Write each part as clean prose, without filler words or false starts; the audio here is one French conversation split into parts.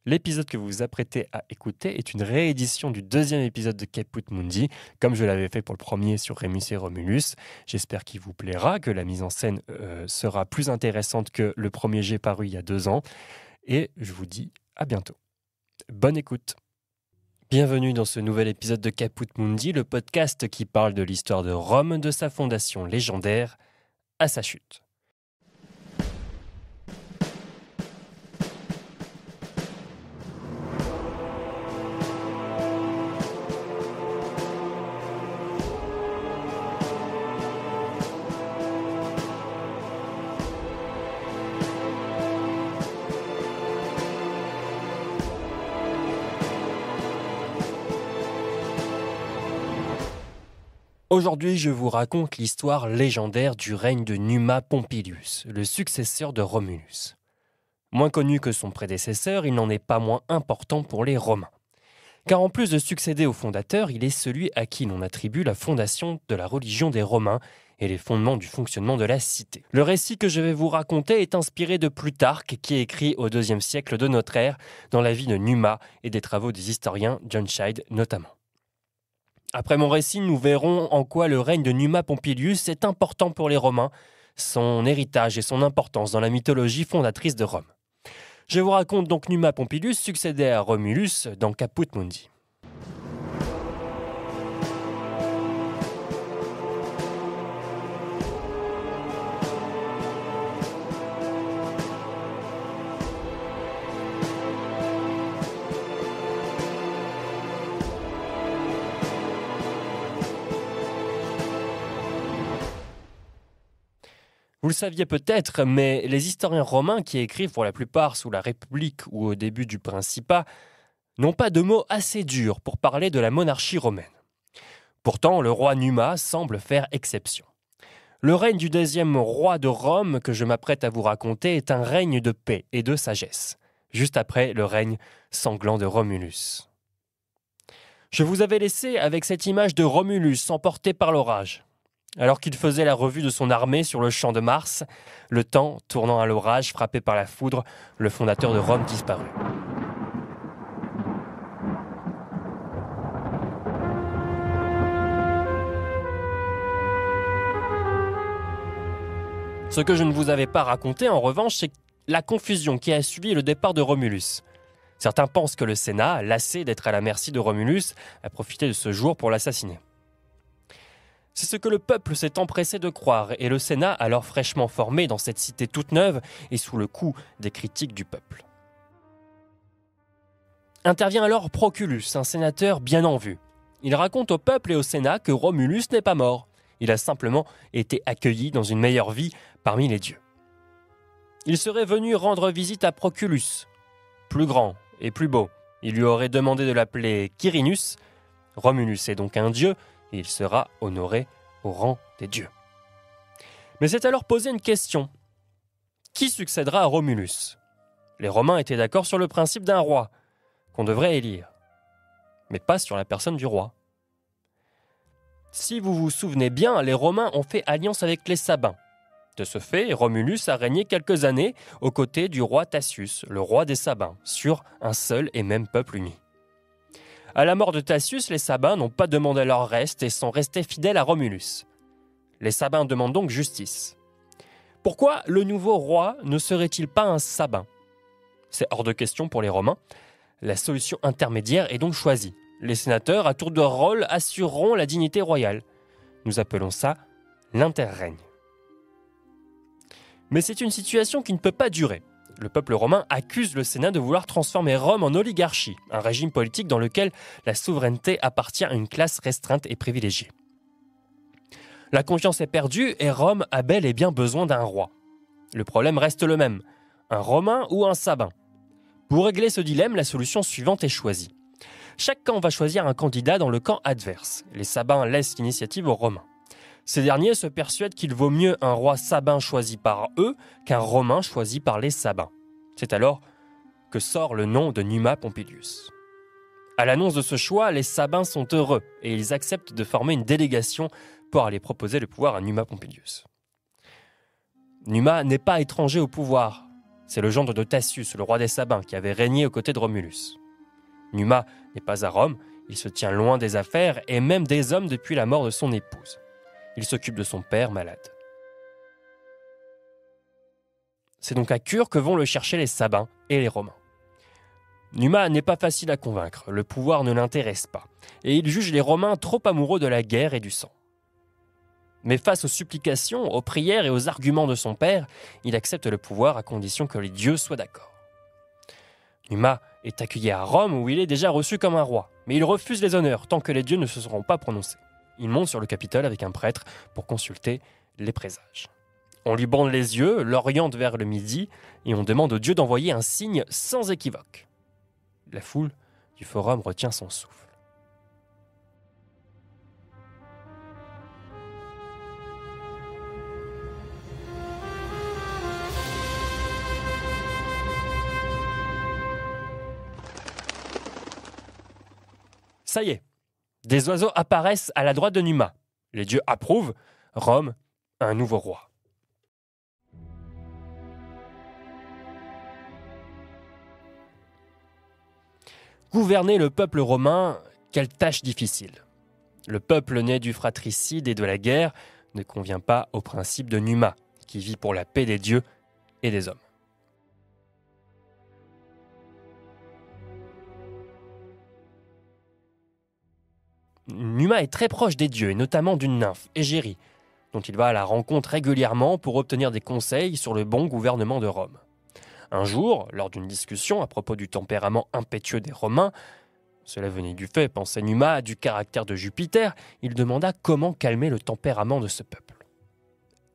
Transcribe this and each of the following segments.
L'épisode que vous vous apprêtez à écouter est une réédition du deuxième épisode de Caput Mundi, comme je l'avais fait pour le premier sur Rémus et Romulus. J'espère qu'il vous plaira, que la mise en scène sera plus intéressante que le premier jet paru il y a 2 ans. Et je vous dis à bientôt. Bonne écoute. Bienvenue dans ce nouvel épisode de Caput Mundi, le podcast qui parle de l'histoire de Rome, de sa fondation légendaire à sa chute. Aujourd'hui, je vous raconte l'histoire légendaire du règne de Numa Pompilius, le successeur de Romulus. Moins connu que son prédécesseur, il n'en est pas moins important pour les Romains. Car en plus de succéder au fondateur, il est celui à qui l'on attribue la fondation de la religion des Romains et les fondements du fonctionnement de la cité. Le récit que je vais vous raconter est inspiré de Plutarque, qui est écrit au IIe siècle de notre ère, dans la vie de Numa et des travaux des historiens John Scheid notamment. Après mon récit, nous verrons en quoi le règne de Numa Pompilius est important pour les Romains, son héritage et son importance dans la mythologie fondatrice de Rome. Je vous raconte donc Numa Pompilius succédait à Romulus dans Caput Mundi. Vous le saviez peut-être, mais les historiens romains qui écrivent pour la plupart sous la République ou au début du Principat n'ont pas de mots assez durs pour parler de la monarchie romaine. Pourtant, le roi Numa semble faire exception. Le règne du 10e roi de Rome que je m'apprête à vous raconter est un règne de paix et de sagesse, juste après le règne sanglant de Romulus. Je vous avais laissé avec cette image de Romulus emporté par l'orage. Alors qu'il faisait la revue de son armée sur le champ de Mars, le temps tournant à l'orage, frappé par la foudre, le fondateur de Rome disparut. Ce que je ne vous avais pas raconté, en revanche, c'est la confusion qui a suivi le départ de Romulus. Certains pensent que le Sénat, lassé d'être à la merci de Romulus, a profité de ce jour pour l'assassiner. C'est ce que le peuple s'est empressé de croire, et le Sénat, alors fraîchement formé dans cette cité toute neuve, est sous le coup des critiques du peuple. Intervient alors Proculus, un sénateur bien en vue. Il raconte au peuple et au Sénat que Romulus n'est pas mort. Il a simplement été accueilli dans une meilleure vie parmi les dieux. Il serait venu rendre visite à Proculus, plus grand et plus beau. Il lui aurait demandé de l'appeler Quirinus. Romulus est donc un dieu, et il sera honoré au rang des dieux. Mais c'est alors posé une question. Qui succédera à Romulus ? Les Romains étaient d'accord sur le principe d'un roi, qu'on devrait élire, mais pas sur la personne du roi. Si vous vous souvenez bien, les Romains ont fait alliance avec les Sabins. De ce fait, Romulus a régné quelques années aux côtés du roi Tacius, le roi des Sabins, sur un seul et même peuple uni. À la mort de Tacius, les Sabins n'ont pas demandé leur reste et sont restés fidèles à Romulus. Les Sabins demandent donc justice. Pourquoi le nouveau roi ne serait-il pas un Sabin ? C'est hors de question pour les Romains. La solution intermédiaire est donc choisie. Les sénateurs, à tour de rôle, assureront la dignité royale. Nous appelons ça l'interrègne. Mais c'est une situation qui ne peut pas durer. Le peuple romain accuse le Sénat de vouloir transformer Rome en oligarchie, un régime politique dans lequel la souveraineté appartient à une classe restreinte et privilégiée. La confiance est perdue et Rome a bel et bien besoin d'un roi. Le problème reste le même, un Romain ou un Sabin. Pour régler ce dilemme, la solution suivante est choisie. Chaque camp va choisir un candidat dans le camp adverse. Les Sabins laissent l'initiative aux Romains. Ces derniers se persuadent qu'il vaut mieux un roi sabin choisi par eux qu'un romain choisi par les Sabins. C'est alors que sort le nom de Numa Pompilius. À l'annonce de ce choix, les Sabins sont heureux et ils acceptent de former une délégation pour aller proposer le pouvoir à Numa Pompilius. Numa n'est pas étranger au pouvoir. C'est le gendre de Tatius, le roi des Sabins, qui avait régné aux côtés de Romulus. Numa n'est pas à Rome, il se tient loin des affaires et même des hommes depuis la mort de son épouse. Il s'occupe de son père malade. C'est donc à Cure que vont le chercher les Sabins et les Romains. Numa n'est pas facile à convaincre, le pouvoir ne l'intéresse pas, et il juge les Romains trop amoureux de la guerre et du sang. Mais face aux supplications, aux prières et aux arguments de son père, il accepte le pouvoir à condition que les dieux soient d'accord. Numa est accueilli à Rome où il est déjà reçu comme un roi, mais il refuse les honneurs tant que les dieux ne se seront pas prononcés. Il monte sur le Capitole avec un prêtre pour consulter les présages. On lui bande les yeux, l'oriente vers le midi et on demande aux dieux d'envoyer un signe sans équivoque. La foule du forum retient son souffle. Ça y est, des oiseaux apparaissent à la droite de Numa. Les dieux approuvent, Rome a un nouveau roi. Gouverner le peuple romain, quelle tâche difficile. Le peuple né du fratricide et de la guerre ne convient pas au principe de Numa, qui vit pour la paix des dieux et des hommes. Numa est très proche des dieux, et notamment d'une nymphe, Égérie, dont il va à la rencontre régulièrement pour obtenir des conseils sur le bon gouvernement de Rome. Un jour, lors d'une discussion à propos du tempérament impétueux des Romains, cela venait du fait, pensait Numa, du caractère de Jupiter, il demanda comment calmer le tempérament de ce peuple.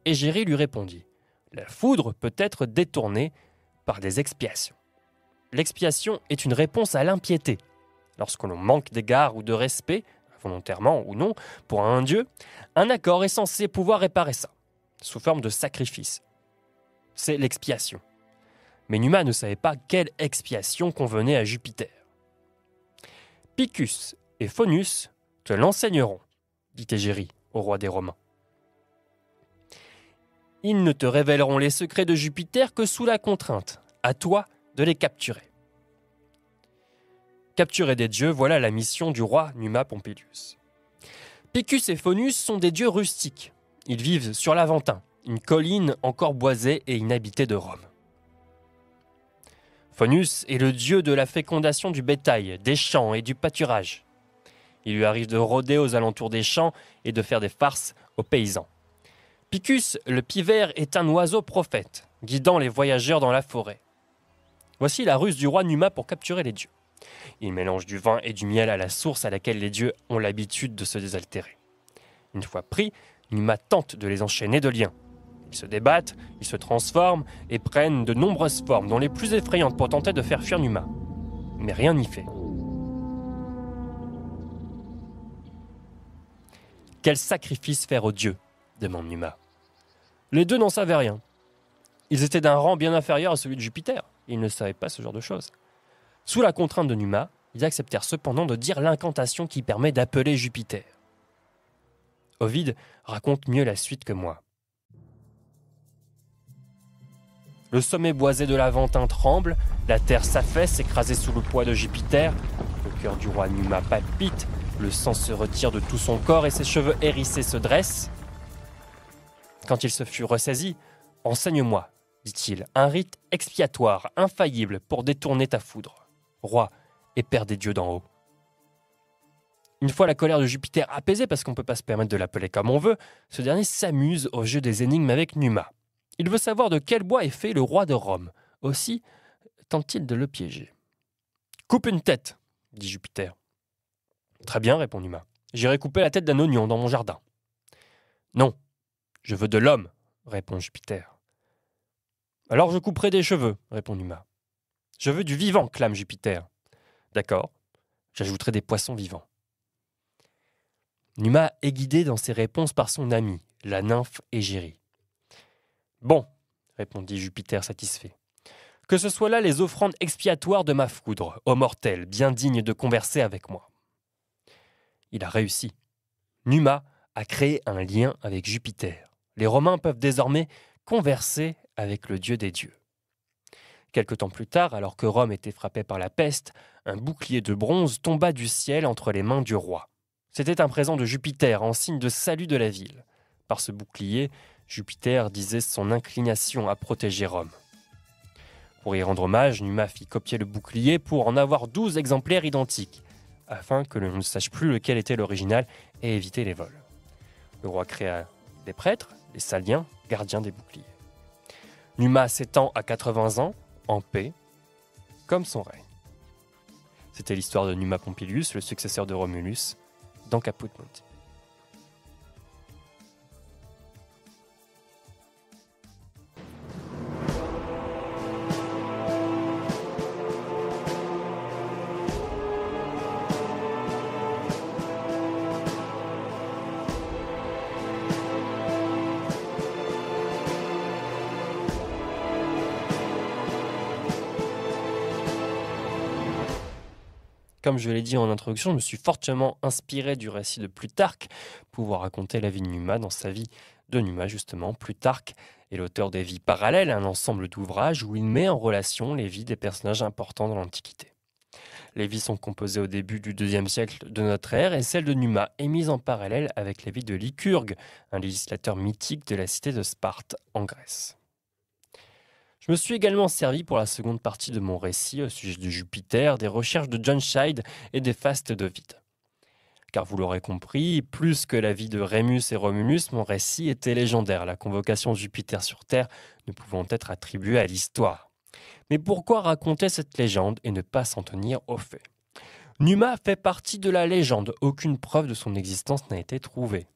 Égérie lui répondit « La foudre peut être détournée par des expiations. L'expiation est une réponse à l'impiété. Lorsque l'on manque d'égard ou de respect, volontairement ou non, pour un dieu, un accord est censé pouvoir réparer ça, sous forme de sacrifice. C'est l'expiation. Mais Numa ne savait pas quelle expiation convenait à Jupiter. Picus et Faunus te l'enseigneront, dit Égérie au roi des Romains. Ils ne te révéleront les secrets de Jupiter que sous la contrainte. À toi de les capturer. Capturer des dieux, voilà la mission du roi Numa Pompilius. Picus et Faunus sont des dieux rustiques. Ils vivent sur l'Aventin, une colline encore boisée et inhabitée de Rome. Faunus est le dieu de la fécondation du bétail, des champs et du pâturage. Il lui arrive de rôder aux alentours des champs et de faire des farces aux paysans. Picus, le pivert, est un oiseau prophète, guidant les voyageurs dans la forêt. Voici la ruse du roi Numa pour capturer les dieux. Il mélange du vin et du miel à la source à laquelle les dieux ont l'habitude de se désaltérer. Une fois pris, Numa tente de les enchaîner de liens. Ils se débattent, ils se transforment et prennent de nombreuses formes, dont les plus effrayantes pour tenter de faire fuir Numa. Mais rien n'y fait. Quel sacrifice faire aux dieux ? Demande Numa. Les deux n'en savaient rien. Ils étaient d'un rang bien inférieur à celui de Jupiter. Ils ne savaient pas ce genre de choses. Sous la contrainte de Numa, ils acceptèrent cependant de dire l'incantation qui permet d'appeler Jupiter. Ovide raconte mieux la suite que moi. Le sommet boisé de l'Aventin tremble, la terre s'affaisse, écrasée sous le poids de Jupiter. Le cœur du roi Numa palpite, le sang se retire de tout son corps et ses cheveux hérissés se dressent. Quand il se fut ressaisi, « Enseigne-moi, dit-il, un rite expiatoire, infaillible pour détourner ta foudre. Roi et père des dieux d'en haut. » Une fois la colère de Jupiter apaisée, parce qu'on ne peut pas se permettre de l'appeler comme on veut, ce dernier s'amuse au jeu des énigmes avec Numa. Il veut savoir de quel bois est fait le roi de Rome. Aussi tente-t-il de le piéger. « Coupe une tête, dit Jupiter. « Très bien, répond Numa. J'irai couper la tête d'un oignon dans mon jardin. »« Non, je veux de l'homme, répond Jupiter. »« Alors je couperai des cheveux, répond Numa. »« Je veux du vivant, clame Jupiter. »« D'accord, j'ajouterai des poissons vivants. » Numa est guidé dans ses réponses par son ami, la nymphe Égérie. « Bon, répondit Jupiter satisfait. Que ce soit là les offrandes expiatoires de ma foudre, ô mortel, bien digne de converser avec moi. » Il a réussi. Numa a créé un lien avec Jupiter. Les Romains peuvent désormais converser avec le dieu des dieux. Quelque temps plus tard, alors que Rome était frappée par la peste, un bouclier de bronze tomba du ciel entre les mains du roi. C'était un présent de Jupiter en signe de salut de la ville. Par ce bouclier, Jupiter disait son inclination à protéger Rome. Pour y rendre hommage, Numa fit copier le bouclier pour en avoir 12 exemplaires identiques, afin que l'on ne sache plus lequel était l'original et éviter les vols. Le roi créa des prêtres, les Saliens, gardiens des boucliers. Numa s'étend à 80 ans, en paix, comme son règne. C'était l'histoire de Numa Pompilius, le successeur de Romulus, dans Caput Monte. Comme je l'ai dit en introduction, je me suis fortement inspiré du récit de Plutarque pour pouvoir raconter la vie de Numa dans sa vie de Numa, justement. Plutarque est l'auteur des Vies parallèles, un ensemble d'ouvrages où il met en relation les vies des personnages importants dans l'Antiquité. Les vies sont composées au début du IIe siècle de notre ère et celle de Numa est mise en parallèle avec les vies de Lycurgue, un législateur mythique de la cité de Sparte en Grèce. Je me suis également servi pour la seconde partie de mon récit au sujet de Jupiter, des recherches de John Scheid et des fastes d'Ovide. Car vous l'aurez compris, plus que la vie de Rémus et Romulus, mon récit était légendaire, la convocation de Jupiter sur Terre ne pouvant être attribuée à l'histoire. Mais pourquoi raconter cette légende et ne pas s'en tenir aux faits ? Numa fait partie de la légende, aucune preuve de son existence n'a été trouvée.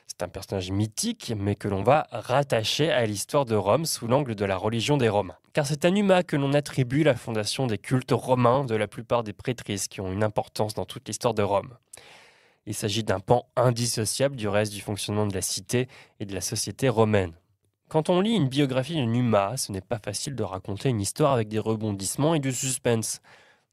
C'est un personnage mythique, mais que l'on va rattacher à l'histoire de Rome sous l'angle de la religion des Romains. Car c'est à Numa que l'on attribue la fondation des cultes romains de la plupart des prêtrises qui ont une importance dans toute l'histoire de Rome. Il s'agit d'un pan indissociable du reste du fonctionnement de la cité et de la société romaine. Quand on lit une biographie de Numa, ce n'est pas facile de raconter une histoire avec des rebondissements et du suspense.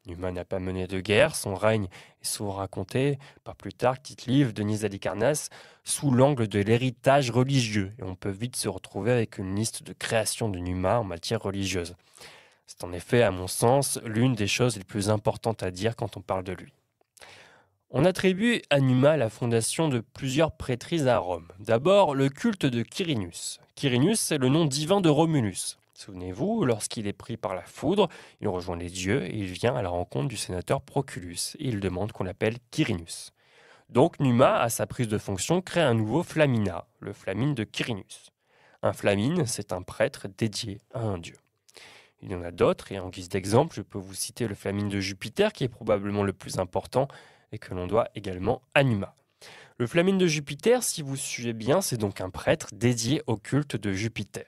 Numa n'a pas mené de guerre, son règne est souvent raconté par Plutarque, Tite-Live, Denise d'Halicarnasse, sous l'angle de l'héritage religieux, et on peut vite se retrouver avec une liste de créations de Numa en matière religieuse. C'est en effet, à mon sens, l'une des choses les plus importantes à dire quand on parle de lui. On attribue à Numa la fondation de plusieurs prêtrises à Rome. D'abord, le culte de Quirinus. Quirinus, c'est le nom divin de Romulus. Souvenez-vous, lorsqu'il est pris par la foudre, il rejoint les dieux et il vient à la rencontre du sénateur Proculus. Et il demande qu'on l'appelle Quirinus. Donc Numa, à sa prise de fonction, crée un nouveau Flamina, le Flamine de Quirinus. Un Flamine, c'est un prêtre dédié à un dieu. Il y en a d'autres, et en guise d'exemple, je peux vous citer le Flamine de Jupiter, qui est probablement le plus important, et que l'on doit également à Numa. Le Flamine de Jupiter, si vous suivez bien, c'est donc un prêtre dédié au culte de Jupiter.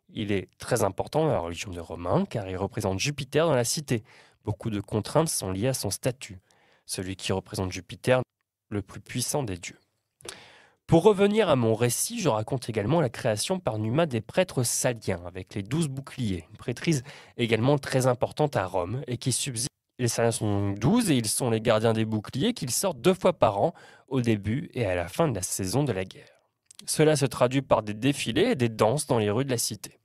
Il est très important dans la religion des Romains car il représente Jupiter dans la cité. Beaucoup de contraintes sont liées à son statut. Celui qui représente Jupiter, le plus puissant des dieux. Pour revenir à mon récit, je raconte également la création par Numa des prêtres saliens avec les 12 boucliers, une prêtrise également très importante à Rome et qui subsiste. Les Saliens sont 12 et ils sont les gardiens des boucliers qu'ils sortent 2 fois par an, au début et à la fin de la saison de la guerre. Cela se traduit par des défilés et des danses dans les rues de la cité.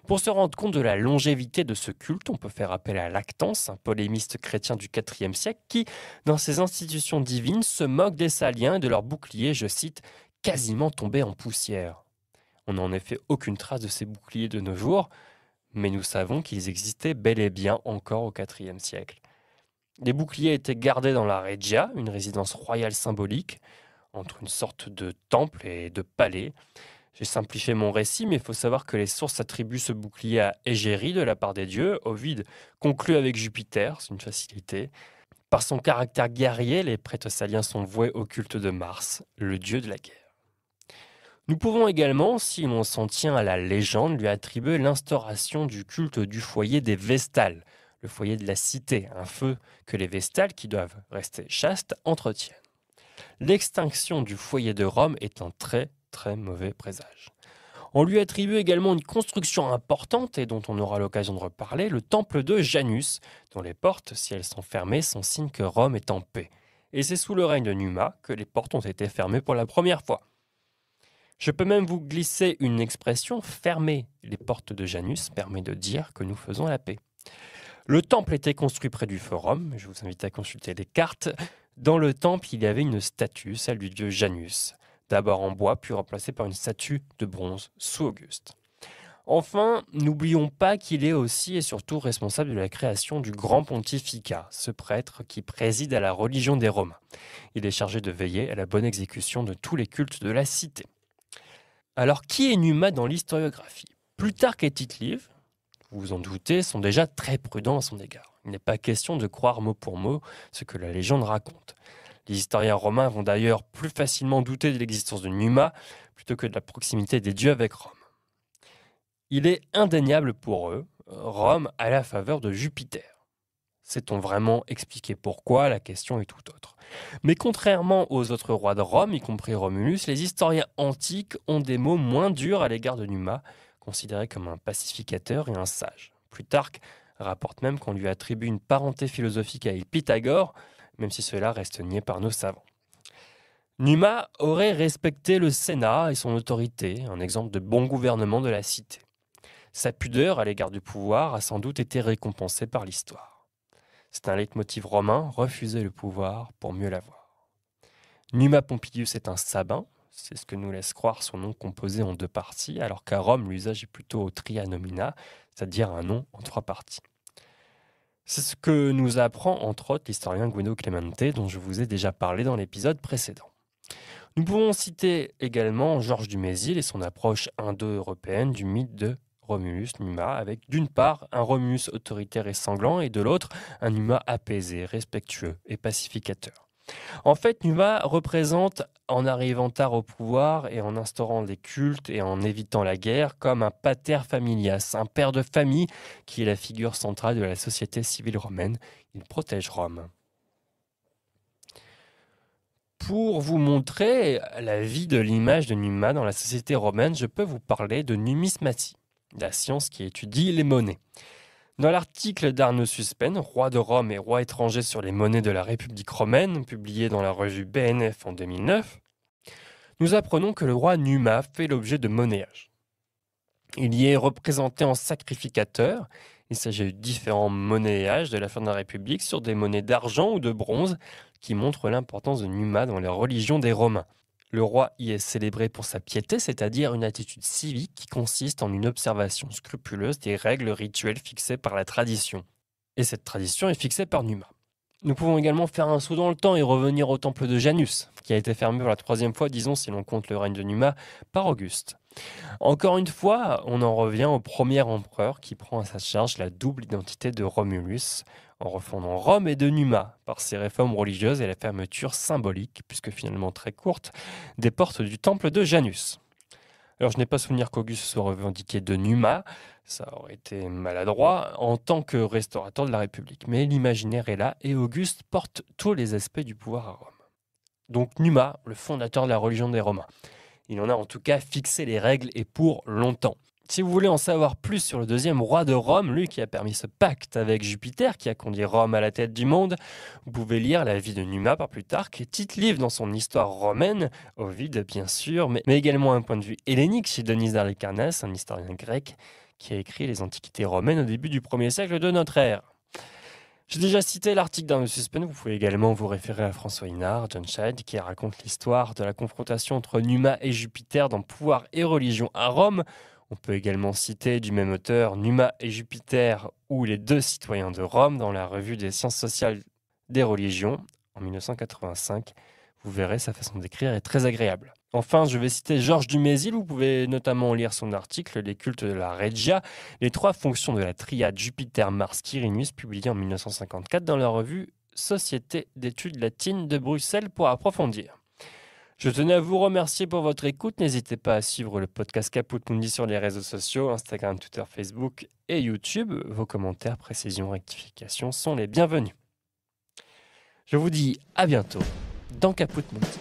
Pour se rendre compte de la longévité de ce culte, on peut faire appel à Lactance, un polémiste chrétien du IVe siècle, qui, dans ses institutions divines, se moque des Saliens et de leurs boucliers, je cite, « quasiment tombés en poussière ». On n'a en effet aucune trace de ces boucliers de nos jours, mais nous savons qu'ils existaient bel et bien encore au IVe siècle. Les boucliers étaient gardés dans la Regia, une résidence royale symbolique, entre une sorte de temple et de palais. J'ai simplifié mon récit, mais il faut savoir que les sources attribuent ce bouclier à Égérie de la part des dieux. Ovide conclut avec Jupiter, c'est une facilité. Par son caractère guerrier, les prêtres saliens sont voués au culte de Mars, le dieu de la guerre. Nous pouvons également, si l'on s'en tient à la légende, lui attribuer l'instauration du culte du foyer des Vestales, le foyer de la cité, un feu que les Vestales, qui doivent rester chastes, entretiennent. L'extinction du foyer de Rome est un très mauvais présage. On lui attribue également une construction importante et dont on aura l'occasion de reparler, le temple de Janus, dont les portes, si elles sont fermées, sont signe que Rome est en paix. Et c'est sous le règne de Numa que les portes ont été fermées pour la première fois. Je peux même vous glisser une expression: fermer les portes de Janus permet de dire que nous faisons la paix. Le temple était construit près du forum, je vous invite à consulter les cartes. Dans le temple, il y avait une statue, celle du dieu Janus, d'abord en bois, puis remplacée par une statue de bronze sous Auguste. Enfin, n'oublions pas qu'il est aussi et surtout responsable de la création du grand pontificat, ce prêtre qui préside à la religion des Romains. Il est chargé de veiller à la bonne exécution de tous les cultes de la cité. Alors, qui est Numa dans l'historiographie? Plutarque et Tite-Live, vous vous en doutez, sont déjà très prudents à son égard. Il n'est pas question de croire mot pour mot ce que la légende raconte. Les historiens romains vont d'ailleurs plus facilement douter de l'existence de Numa plutôt que de la proximité des dieux avec Rome. Il est indéniable pour eux, Rome a la faveur de Jupiter. Sait-on vraiment expliquer pourquoi? La question est tout autre. Mais contrairement aux autres rois de Rome, y compris Romulus, les historiens antiques ont des mots moins durs à l'égard de Numa, considéré comme un pacificateur et un sage. Plutarque rapporte même qu'on lui attribue une parenté philosophique avec Pythagore, même si cela reste nié par nos savants. Numa aurait respecté le Sénat et son autorité, un exemple de bon gouvernement de la cité. Sa pudeur à l'égard du pouvoir a sans doute été récompensée par l'histoire. C'est un leitmotiv romain, refuser le pouvoir pour mieux l'avoir. Numa Pompilius est un sabin, c'est ce que nous laisse croire son nom composé en 2 parties, alors qu'à Rome, l'usage est plutôt au trianomina, c'est-à-dire un nom en 3 parties. C'est ce que nous apprend entre autres l'historien Guido Clemente, dont je vous ai déjà parlé dans l'épisode précédent. Nous pouvons citer également Georges Dumézil et son approche indo-européenne du mythe de Romulus Numa, avec d'une part un Romulus autoritaire et sanglant et de l'autre un Numa apaisé, respectueux et pacificateur. En fait, Numa représente, en arrivant tard au pouvoir et en instaurant des cultes et en évitant la guerre, comme un pater familias, un père de famille qui est la figure centrale de la société civile romaine. Il protège Rome. Pour vous montrer la vie de l'image de Numa dans la société romaine, je peux vous parler de numismatie, la science qui étudie les monnaies. Dans l'article d'Arnaud Suspène, roi de Rome et roi étranger sur les monnaies de la République romaine, publié dans la revue BNF en 2009, nous apprenons que le roi Numa fait l'objet de monnayage. Il y est représenté en sacrificateur. Il s'agit de différents monnayages de la fin de la République sur des monnaies d'argent ou de bronze qui montrent l'importance de Numa dans la religion des Romains. Le roi y est célébré pour sa piété, c'est-à-dire une attitude civique qui consiste en une observation scrupuleuse des règles rituelles fixées par la tradition. Et cette tradition est fixée par Numa. Nous pouvons également faire un saut dans le temps et revenir au temple de Janus, qui a été fermé pour la 3e fois, disons si l'on compte le règne de Numa, par Auguste. Encore une fois, on en revient au premier empereur qui prend à sa charge la double identité de Romulus, en refondant Rome et de Numa, par ses réformes religieuses et la fermeture symbolique, puisque finalement très courte, des portes du temple de Janus. Alors je n'ai pas souvenir qu'Auguste soit revendiqué de Numa, ça aurait été maladroit, en tant que restaurateur de la République. Mais l'imaginaire est là et Auguste porte tous les aspects du pouvoir à Rome. Donc Numa, le fondateur de la religion des Romains. Il en a en tout cas fixé les règles et pour longtemps. Si vous voulez en savoir plus sur le 2e roi de Rome, lui qui a permis ce pacte avec Jupiter, qui a conduit Rome à la tête du monde, vous pouvez lire la vie de Numa par Plutarque, Tite-Live dans son histoire romaine, Ovide bien sûr, mais également un point de vue hellénique chez Denys d'Halicarnasse, un historien grec, qui a écrit les Antiquités romaines au début du 1er siècle de notre ère. J'ai déjà cité l'article d'Arnaud Suspène, vous pouvez également vous référer à François Hinard, John Child, qui raconte l'histoire de la confrontation entre Numa et Jupiter dans Pouvoir et religion à Rome. On peut également citer du même auteur Numa et Jupiter ou les 2 citoyens de Rome dans la revue des sciences sociales des religions en 1985. Vous verrez, sa façon d'écrire est très agréable. Enfin, je vais citer Georges Dumézil. Vous pouvez notamment lire son article « Les cultes de la Regia, les 3 fonctions de la triade Jupiter-Mars-Quirinus » publié en 1954 dans la revue Société d'études latines de Bruxelles pour approfondir. Je tenais à vous remercier pour votre écoute. N'hésitez pas à suivre le podcast Caput Mundi sur les réseaux sociaux, Instagram, Twitter, Facebook et YouTube. Vos commentaires, précisions, rectifications sont les bienvenus. Je vous dis à bientôt dans Caput Mundi.